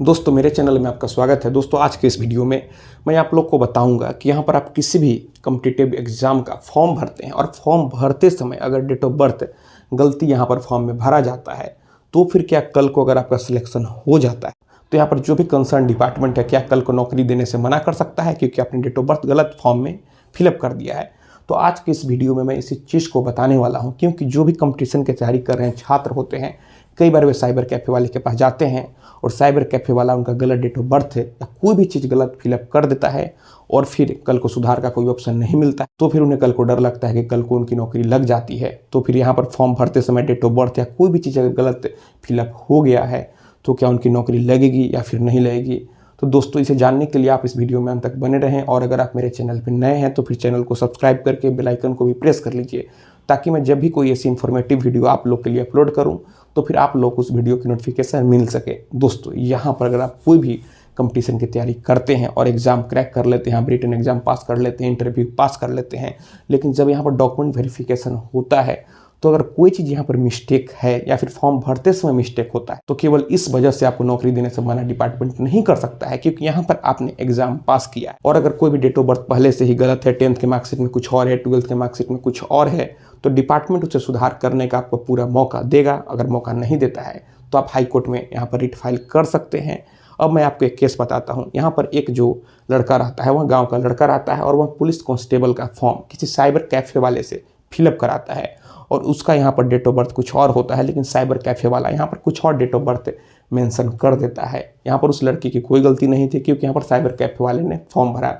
दोस्तों मेरे चैनल में आपका स्वागत है। दोस्तों आज के इस वीडियो में मैं आप लोग को बताऊंगा कि यहाँ पर आप किसी भी कॉम्पिटिटिव एग्जाम का फॉर्म भरते हैं और फॉर्म भरते समय अगर डेट ऑफ बर्थ गलती यहाँ पर फॉर्म में भरा जाता है तो फिर क्या कल को अगर आपका सिलेक्शन हो जाता है तो यहाँ पर जो भी कंसर्न डिपार्टमेंट है क्या कल को नौकरी देने से मना कर सकता है क्योंकि आपने डेट ऑफ बर्थ गलत फॉर्म में फिलअप कर दिया है। तो आज के इस वीडियो में मैं इसी चीज़ को बताने वाला हूँ क्योंकि जो भी कंपटीशन की तैयारी कर रहे हैं छात्र होते हैं, कई बार वे साइबर कैफ़े वाले के पास जाते हैं और साइबर कैफ़े वाला उनका गलत डेट ऑफ बर्थ है या कोई भी चीज़ गलत फिलअप कर देता है और फिर कल को सुधार का कोई ऑप्शन नहीं मिलता है तो फिर उन्हें कल को डर लगता है कि कल को उनकी नौकरी लग जाती है। तो फिर यहाँ पर फॉर्म भरते समय डेट ऑफ बर्थ या कोई भी चीज़ अगर गलत फिलअप हो गया है तो क्या उनकी नौकरी लगेगी या फिर नहीं लगेगी। तो दोस्तों इसे जानने के लिए आप इस वीडियो में अंत तक बने रहें और अगर आप मेरे चैनल पर नए हैं तो फिर चैनल को सब्सक्राइब करके बेल आइकन को भी प्रेस कर लीजिए ताकि मैं जब भी कोई ऐसी इन्फॉर्मेटिव वीडियो आप लोग के लिए अपलोड करूं तो फिर आप लोग उस वीडियो की नोटिफिकेशन मिल सके। दोस्तों यहाँ पर अगर आप कोई भी कंपटीशन की तैयारी करते हैं और एग्जाम क्रैक कर लेते हैं, रिटन एग्जाम पास कर लेते हैं, इंटरव्यू पास कर लेते हैं, लेकिन जब यहाँ पर डॉक्यूमेंट वेरिफिकेशन होता है तो अगर कोई चीज़ यहाँ पर मिस्टेक है या फिर फॉर्म भरते समय मिस्टेक होता है तो केवल इस वजह से आपको नौकरी देने से मना डिपार्टमेंट नहीं कर सकता है क्योंकि यहाँ पर आपने एग्जाम पास किया है। और अगर कोई भी डेट ऑफ बर्थ पहले से ही गलत है, 10th के मार्कशीट में कुछ और है, 12th के मार्कशीट में कुछ और है, तो डिपार्टमेंट उसे सुधार करने का आपको पूरा मौका देगा। अगर मौका नहीं देता है तो आप हाई कोर्ट में यहाँ पर रिट फाइल कर सकते हैं। अब मैं आपको एक केस बताता हूँ। यहाँ पर एक जो लड़का रहता है वह गाँव का लड़का रहता है और वह पुलिस कांस्टेबल का फॉर्म किसी साइबर कैफ़े वाले से फिलअप कराता है और उसका यहाँ पर डेट ऑफ बर्थ कुछ और होता है लेकिन साइबर कैफ़े वाला यहाँ पर कुछ और डेट ऑफ बर्थ मेंशन कर देता है। यहाँ पर उस लड़की की कोई गलती नहीं थी क्योंकि यहाँ पर साइबर कैफ़े वाले ने फॉर्म भरा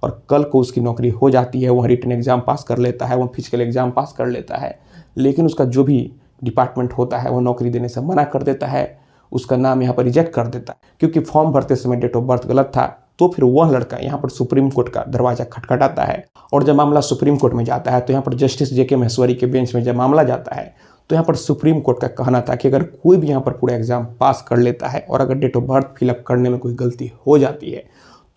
और कल को उसकी नौकरी हो जाती है, वह रिटन एग्जाम पास कर लेता है, वह फिजिकल एग्जाम पास कर लेता है, लेकिन उसका जो भी डिपार्टमेंट होता है वह नौकरी देने से मना कर देता है, उसका नाम यहाँ पर रिजेक्ट कर देता है क्योंकि फॉर्म भरते समय डेट ऑफ बर्थ गलत था। तो फिर वह लड़का यहाँ पर सुप्रीम कोर्ट का दरवाजा खटखटाता है और जब मामला सुप्रीम कोर्ट में जाता है तो यहाँ पर जस्टिस JK महेश्वरी के बेंच में जब मामला जाता है तो यहाँ पर सुप्रीम कोर्ट का कहना था कि अगर कोई भी यहाँ पर पूरा एग्जाम पास कर लेता है और अगर डेट ऑफ बर्थ फिलअप करने में कोई गलती हो जाती है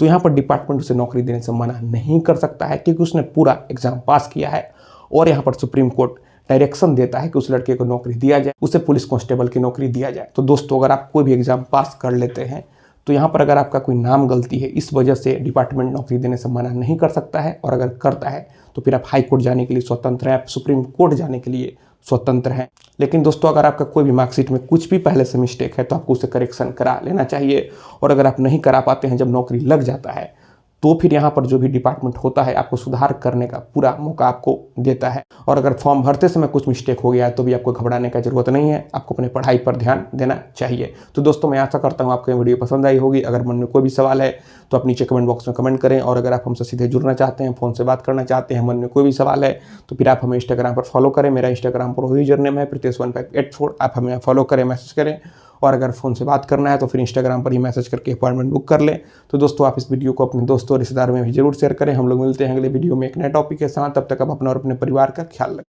तो यहाँ पर डिपार्टमेंट उसे नौकरी देने से मना नहीं कर सकता है क्योंकि उसने पूरा एग्जाम पास किया है। और यहाँ पर सुप्रीम कोर्ट डायरेक्शन देता है कि उस लड़के को नौकरी दिया जाए, उसे पुलिस कांस्टेबल की नौकरी दिया जाए। तो दोस्तों अगर आप कोई भी एग्जाम पास कर लेते हैं तो यहाँ पर अगर आपका कोई नाम गलती है इस वजह से डिपार्टमेंट नौकरी देने से मना नहीं कर सकता है और अगर करता है तो फिर आप हाई कोर्ट जाने के लिए स्वतंत्र हैं, आप सुप्रीम कोर्ट जाने के लिए स्वतंत्र हैं। लेकिन दोस्तों अगर आपका कोई भी मार्कशीट में कुछ भी पहले से मिस्टेक है तो आपको उसे करेक्शन करा लेना चाहिए और अगर आप नहीं करा पाते हैं जब नौकरी लग जाता है तो फिर यहाँ पर जो भी डिपार्टमेंट होता है आपको सुधार करने का पूरा मौका आपको देता है। और अगर फॉर्म भरते समय कुछ मिस्टेक हो गया है तो भी आपको घबराने का जरूरत नहीं है, आपको अपने पढ़ाई पर ध्यान देना चाहिए। तो दोस्तों मैं आशा करता हूँ आपको ये वीडियो पसंद आई होगी। अगर मन में कोई भी सवाल है तो आप नीचे कमेंट बॉक्स में कमेंट करें और अगर आप हमसे सीधे जुड़ना चाहते हैं, फ़ोन से बात करना चाहते हैं, मन में कोई भी सवाल है तो फिर आप हमें इंस्टाग्राम पर फॉलो करें। मेरा इंस्टाग्राम पर यूजर नेम है Pritesh1584, आप हमें फॉलो करें, मैसेज करें और अगर फ़ोन से बात करना है तो फिर इंस्टाग्राम पर ही मैसेज करके अपॉइंटमेंट बुक कर लें। तो दोस्तों आप इस वीडियो को अपने दोस्तों और रिश्तेदारों में भी जरूर शेयर करें। हम लोग मिलते हैं अगले वीडियो में एक नए टॉपिक के साथ। तब तक आप अपना और अपने परिवार का ख्याल रखें।